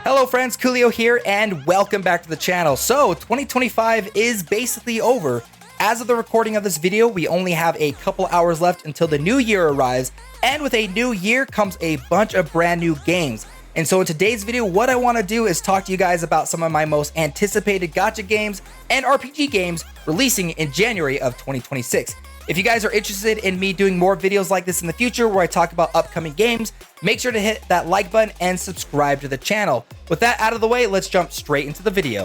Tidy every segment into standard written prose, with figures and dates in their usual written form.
Hello friends, Koolio here, and welcome back to the channel. So, 2025 is basically over. As of the recording of this video, we only have a couple hours left until the new year arrives, and with a new year comes a bunch of brand new games. And so in today's video, what I want to do is talk to you guys about some of my most anticipated gacha games and RPG games releasing in January of 2026. If you guys are interested in me doing more videos like this in the future where I talk about upcoming games, make sure to hit that like button and subscribe to the channel. With that out of the way, let's jump straight into the video.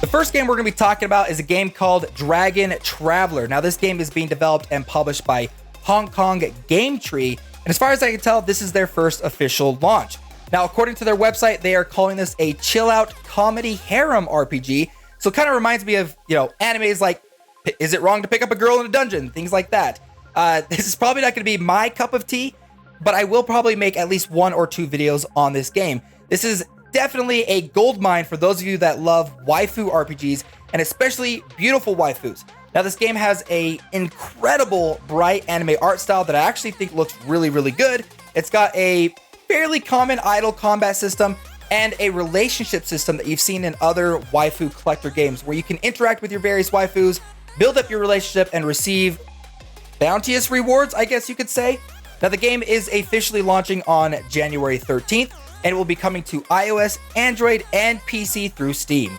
The first game we're going to be talking about is a game called Dragon Traveler. Now, this game is being developed and published by Hong Kong Game Tree, and as far as I can tell, this is their first official launch. Now, according to their website, they are calling this a chill-out comedy harem RPG. So it kind of reminds me of, animes like, is it wrong to pick up a girl in a dungeon? Things like that. This is probably not going to be my cup of tea, but I will probably make at least 1 or 2 videos on this game. This is definitely a goldmine for those of you that love waifu RPGs, and especially beautiful waifus. Now, this game has a incredible bright anime art style that I actually think looks really, really good. It's got a fairly common idle combat system and a relationship system that you've seen in other waifu collector games where you can interact with your various waifus, build up your relationship, and receive bounteous rewards, I guess you could say. Now, the game is officially launching on January 13th, and it will be coming to iOS, Android, and PC through Steam.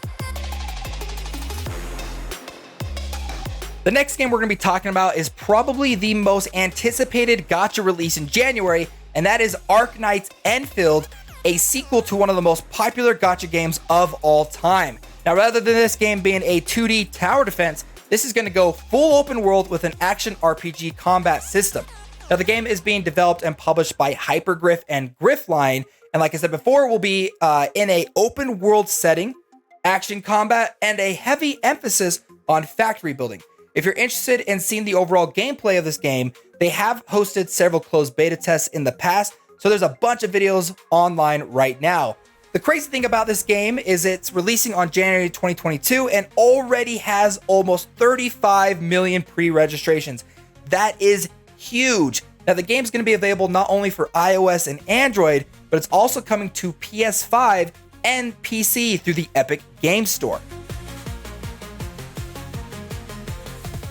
The next game we're going to be talking about is probably the most anticipated gacha release in January, and that is Arknights Enfield, a sequel to one of the most popular gacha games of all time. Now, rather than this game being a 2D tower defense, this is going to go full open world with an action RPG combat system. Now, the game is being developed and published by Hypergriff and Griffline, and like I said before, it will be in a open world setting, action combat, and a heavy emphasis on factory building. If you're interested in seeing the overall gameplay of this game, they have hosted several closed beta tests in the past, so there's a bunch of videos online right now. The crazy thing about this game is it's releasing on January 2022 and already has almost 35 million pre-registrations. That is huge. Now, the game's going to be available not only for iOS and Android, but it's also coming to PS5 and PC through the Epic Games Store.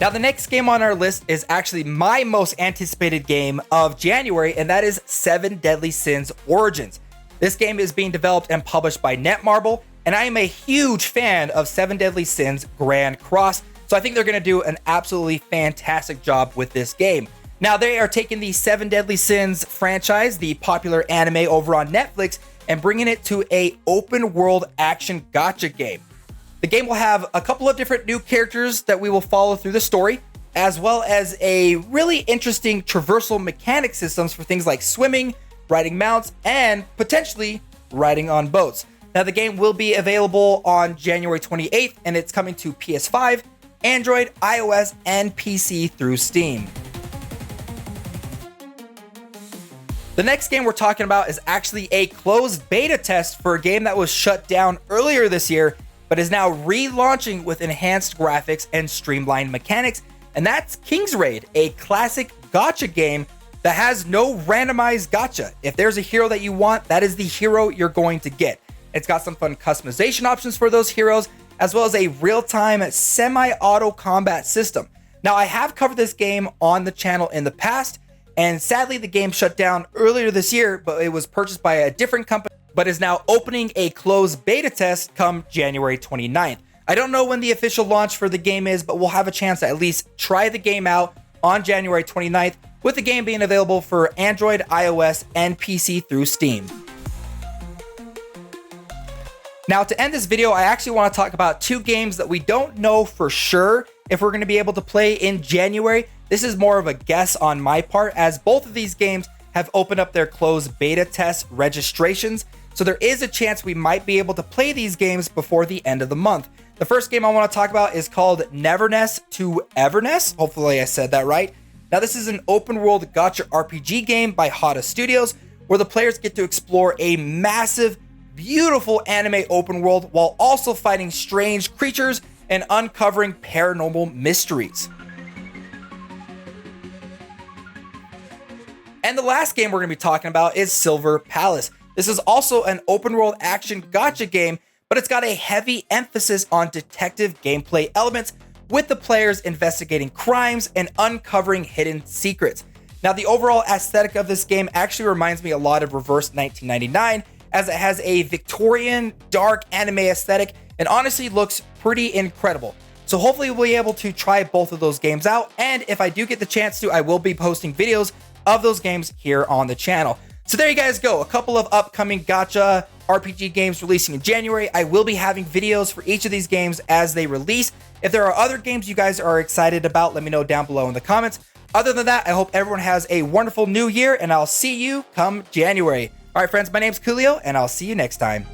Now, the next game on our list is actually my most anticipated game of January, and that is 7 Deadly Sins Origins. This game is being developed and published by Netmarble, and I am a huge fan of 7 Deadly Sins Grand Cross, so I think they're going to do an absolutely fantastic job with this game. Now, they are taking the 7 Deadly Sins franchise, the popular anime over on Netflix, and bringing it to a open world action gacha game. The game will have a couple of different new characters that we will follow through the story, as well as a really interesting traversal mechanic systems for things like swimming, riding mounts, and potentially riding on boats. Now, the game will be available on January 28th, and it's coming to PS5, Android, iOS, and PC through Steam. The next game we're talking about is actually a closed beta test for a game that was shut down earlier this year, but is now relaunching with enhanced graphics and streamlined mechanics, and that's King's Raid, a classic gacha game that has no randomized gacha. If there's a hero that you want, that is the hero you're going to get. It's got some fun customization options for those heroes, as well as a real-time semi-auto combat system. Now, I have covered this game on the channel in the past, and sadly the game shut down earlier this year, but it was purchased by a different company, but is now opening a closed beta test come January 29th. I don't know when the official launch for the game is, but we'll have a chance to at least try the game out on January 29th, with the game being available for Android, iOS, and PC through Steam. Now, to end this video, I actually want to talk about 2 games that we don't know for sure if we're going to be able to play in January. This is more of a guess on my part, as both of these games have opened up their closed beta test registrations, so there is a chance we might be able to play these games before the end of the month. The first game I want to talk about is called Neverness to Everness. Hopefully I said that right. Now, this is an open world gacha RPG game by Hada Studios, where the players get to explore a massive, beautiful anime open world while also fighting strange creatures and uncovering paranormal mysteries. And the last game we're going to be talking about is Silver Palace. This is also an open world action gacha game, but it's got a heavy emphasis on detective gameplay elements, with the players investigating crimes and uncovering hidden secrets. Now, the overall aesthetic of this game actually reminds me a lot of Reverse 1999, as it has a Victorian dark anime aesthetic and honestly looks pretty incredible. So hopefully we'll be able to try both of those games out, and if I do get the chance to, I will be posting videos of those games here on the channel. So there you guys go, a couple of upcoming gacha RPG games releasing in January. I will be having videos for each of these games as they release. If there are other games you guys are excited about, let me know down below in the comments. Other than that, I hope everyone has a wonderful new year, and I'll see you come January. All right, friends, my name's Koolio, and I'll see you next time.